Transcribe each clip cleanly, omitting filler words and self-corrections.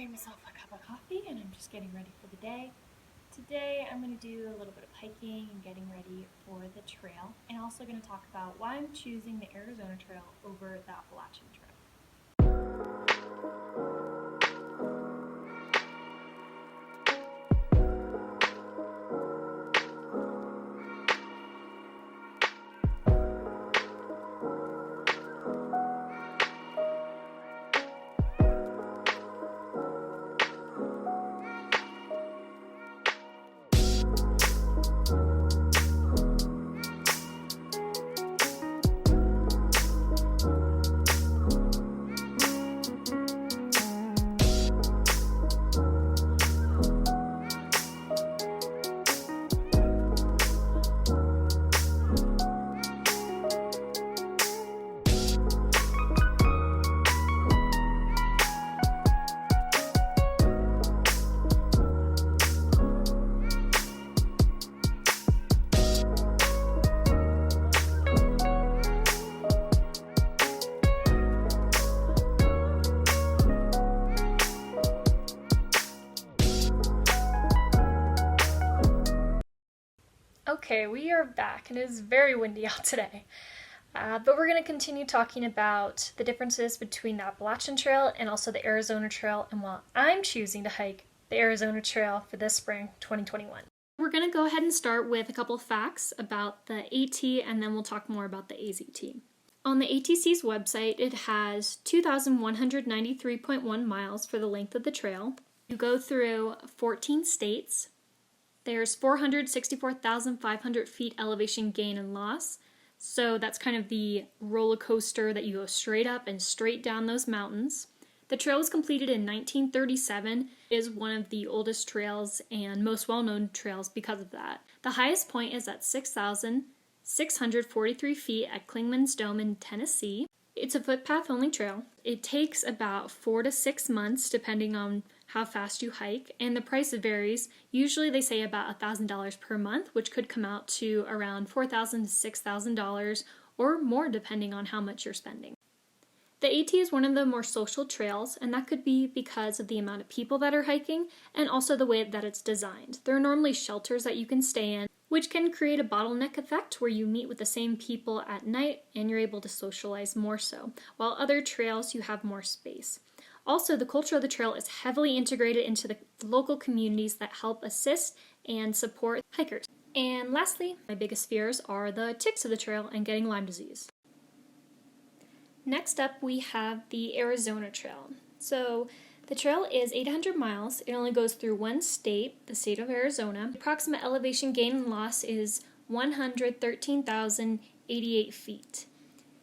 made myself a cup of coffee and I'm just getting ready for the day. Today I'm going to do a little bit of hiking and getting ready for the trail, and also going to talk about why I'm choosing the Arizona Trail over the Appalachian Trail. Okay, we are back and it is very windy out today. But we're going to continue talking about the differences between the Appalachian Trail and also the Arizona Trail, and why I'm choosing to hike the Arizona Trail for this spring 2021. We're going to go ahead and start with a couple of facts about the AT, and then we'll talk more about the AZT. On the ATC's website, it has 2,193.1 miles for the length of the trail. You go through 14 states. There's 464,500 feet elevation gain and loss. So that's kind of the roller coaster that you go straight up and straight down those mountains. The trail was completed in 1937. It is one of the oldest trails and most well-known trails because of that. The highest point is at 6,643 feet at Clingman's Dome in Tennessee. It's a footpath-only trail. It takes about 4 to 6 months depending on how fast you hike, and the price varies. Usually they say about $1,000 per month, which could come out to around $4,000 to $6,000 or more depending on how much you're spending. The AT is one of the more social trails, and that could be because of the amount of people that are hiking and also the way that it's designed. There are normally shelters that you can stay in, which can create a bottleneck effect where you meet with the same people at night and you're able to socialize more so, while other trails you have more space. Also, the culture of the trail is heavily integrated into the local communities that help assist and support hikers. And lastly, my biggest fears are the ticks of the trail and getting Lyme disease. Next up, we have the Arizona Trail. So the trail is 800 miles. It only goes through one state, the state of Arizona. The approximate elevation gain and loss is 113,088 feet.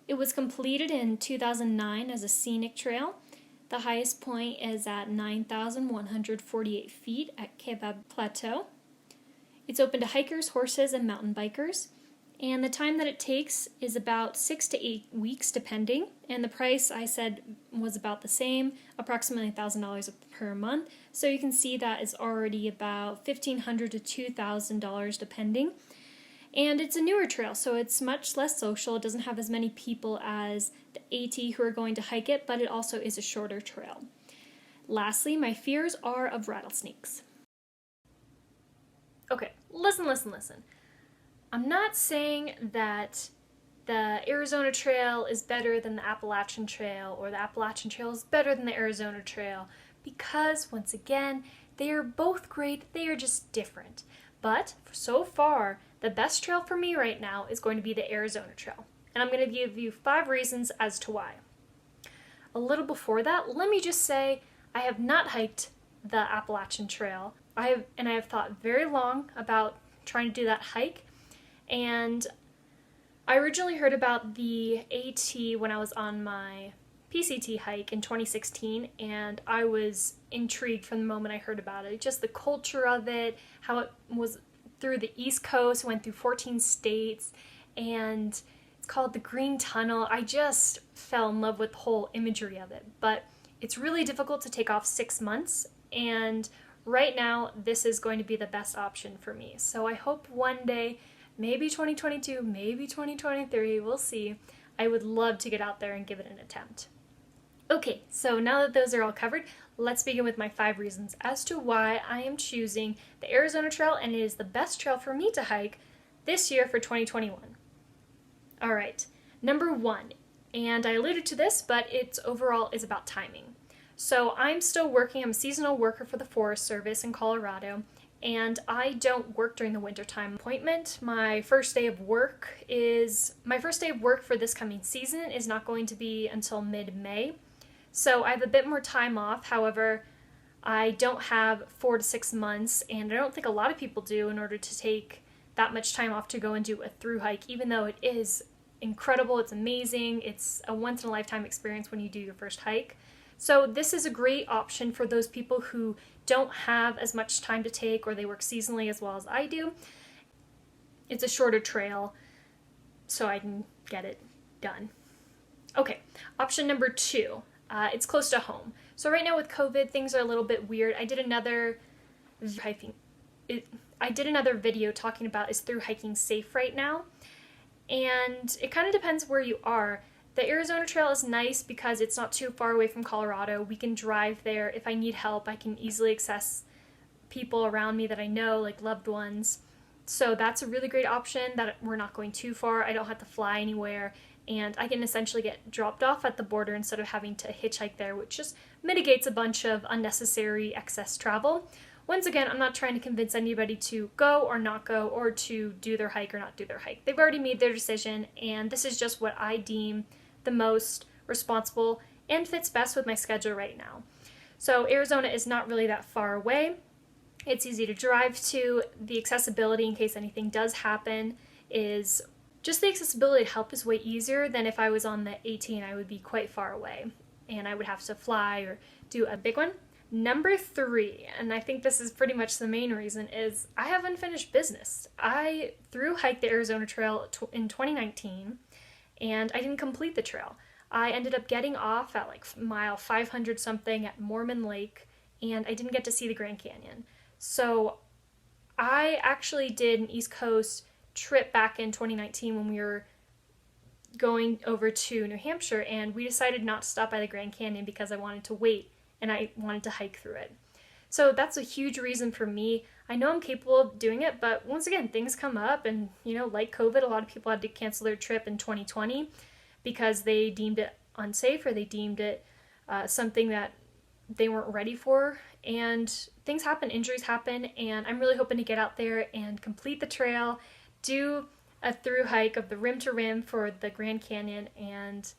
It was completed in 2009 as a scenic trail. The highest point is at 9,148 feet at Kebab Plateau. It's open to hikers, horses, and mountain bikers. And the time that it takes is about 6 to 8 weeks depending. And the price I said was about the same, approximately $1,000 per month. So you can see that is already about $1,500 to $2,000 depending. And it's a newer trail, so it's much less social. It doesn't have as many people as the AT who are going to hike it, but it also is a shorter trail. Lastly, my fears are of rattlesnakes. Okay, listen. I'm not saying that the Arizona Trail is better than the Appalachian Trail or the Appalachian Trail is better than the Arizona Trail, because once again, they are both great, they are just different. But so far, the best trail for me right now is going to be the Arizona Trail. And I'm going to give you 5 reasons as to why. A little before that, let me just say I have not hiked the Appalachian Trail. I have thought very long about trying to do that hike. And I originally heard about the AT when I was on my PCT hike in 2016, and I was intrigued from the moment I heard about it. Just the culture of it, how it was through the East Coast, went through 14 states, and it's called the Green Tunnel. I just fell in love with the whole imagery of it. But it's really difficult to take off 6 months, and right now this is going to be the best option for me. So I hope one day, maybe 2022, maybe 2023, we'll see, I would love to get out there and give it an attempt. Okay, so now that those are all covered, let's begin with my 5 reasons as to why I am choosing the Arizona Trail, and it is the best trail for me to hike this year for 2021. All right, number 1, and I alluded to this, but it's overall is about timing. So I'm still working, I'm a seasonal worker for the Forest Service in Colorado, and I don't work during the wintertime appointment. My first day of work for this coming season is not going to be until mid-May. So I have a bit more time off. However, I don't have 4 to 6 months, and I don't think a lot of people do in order to take that much time off to go and do a thru hike, even though it is incredible, it's amazing, it's a once-in-a-lifetime experience when you do your first hike. So this is a great option for those people who don't have as much time to take, or they work seasonally as well as I do. It's a shorter trail, so I can get it done. Okay, option number 2. It's close to home. So right now with COVID, things are a little bit weird. I did another video talking about is thru hiking safe right now, and it kind of depends where you are. The Arizona Trail is nice because it's not too far away from Colorado. We can drive there. If I need help, I can easily access people around me that I know, like loved ones. So that's a really great option, that we're not going too far. I don't have to fly anywhere, and I can essentially get dropped off at the border instead of having to hitchhike there, which just mitigates a bunch of unnecessary excess travel. Once again, I'm not trying to convince anybody to go or not go, or to do their hike or not do their hike. They've already made their decision, and this is just what I deem the most responsible and fits best with my schedule right now. So Arizona is not really that far away. It's easy to drive to. The accessibility in case anything does happen is just the accessibility to help is way easier than if I was on the AT and I would be quite far away and I would have to fly or do a big one. Number 3, and I think this is pretty much the main reason, is I have unfinished business. I thru hiked the Arizona Trail in 2019, and I didn't complete the trail. I ended up getting off at like mile 500 something at Mormon Lake, and I didn't get to see the Grand Canyon. So I actually did an East Coast trip back in 2019 when we were going over to New Hampshire, and we decided not to stop by the Grand Canyon because I wanted to wait and I wanted to hike through it. So that's a huge reason for me. I know I'm capable of doing it, but once again, things come up, and like COVID, a lot of people had to cancel their trip in 2020 because they deemed it unsafe, or they deemed it something that they weren't ready for, and things happen, injuries happen, and I'm really hoping to get out there and complete the trail, do a thru hike of the rim to rim for the Grand Canyon, and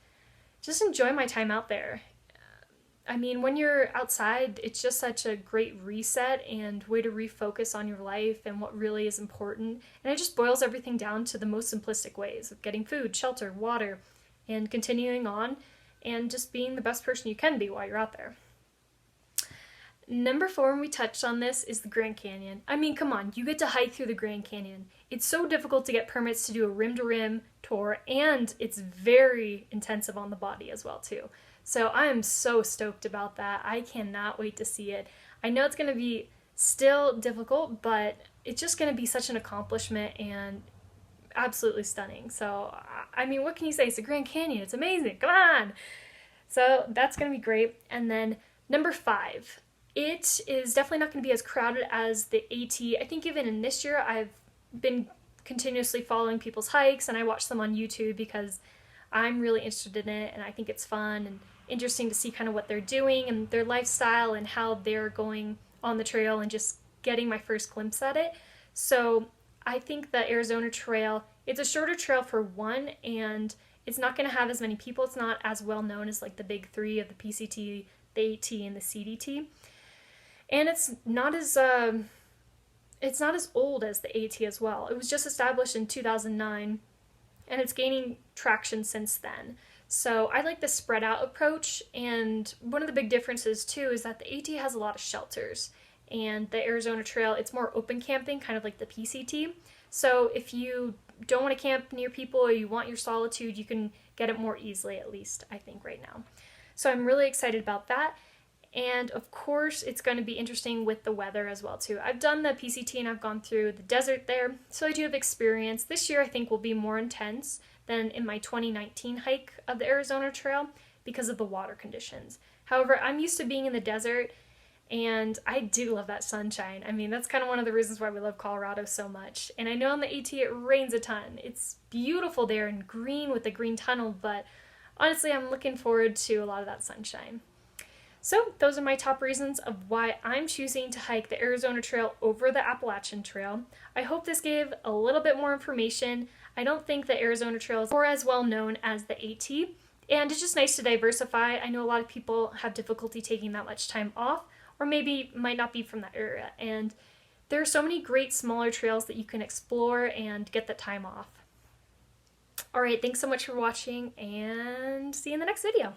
just enjoy my time out there. I mean, when you're outside, it's just such a great reset and way to refocus on your life and what really is important. And it just boils everything down to the most simplistic ways of getting food, shelter, water, and continuing on and just being the best person you can be while you're out there. Number 4, and we touched on this, is the Grand Canyon. I mean, come on, you get to hike through the Grand Canyon. It's so difficult to get permits to do a rim-to-rim tour, and it's very intensive on the body as well, too. So I am so stoked about that. I cannot wait to see it. I know it's going to be still difficult, but it's just going to be such an accomplishment and absolutely stunning. So, I mean, what can you say? It's the Grand Canyon. It's amazing. Come on! So that's going to be great. And then number 5. It is definitely not going to be as crowded as the AT. I think even in this year, I've been continuously following people's hikes, and I watch them on YouTube because I'm really interested in it, and I think it's fun and interesting to see kind of what they're doing and their lifestyle and how they're going on the trail, and just getting my first glimpse at it. So I think the Arizona Trail, it's a shorter trail for one, and it's not going to have as many people. It's not as well known as like the big 3 of the PCT, the AT, and the CDT. And it's not as old as the AT as well. It was just established in 2009, and it's gaining traction since then. So I like the spread out approach, and one of the big differences too is that the AT has a lot of shelters, and the Arizona Trail, it's more open camping, kind of like the PCT. So if you don't want to camp near people, or you want your solitude, you can get it more easily, at least I think right now. So I'm really excited about that. And of course, it's going to be interesting with the weather as well too. I've done the PCT and I've gone through the desert there, so I do have experience. This year I think will be more intense than in my 2019 hike of the Arizona Trail, because of the water conditions. However, I'm used to being in the desert, and I do love that sunshine. I mean, that's kind of one of the reasons why we love Colorado so much. And I know on the AT it rains a ton. It's beautiful there and green with the green tunnel, but honestly, I'm looking forward to a lot of that sunshine. So those are my top reasons of why I'm choosing to hike the Arizona Trail over the Appalachian Trail. I hope this gave a little bit more information. I don't think the Arizona Trail is as well known as the AT, and it's just nice to diversify. I know a lot of people have difficulty taking that much time off, or maybe might not be from that area, and there are so many great smaller trails that you can explore and get the time off. Alright, thanks so much for watching, and see you in the next video.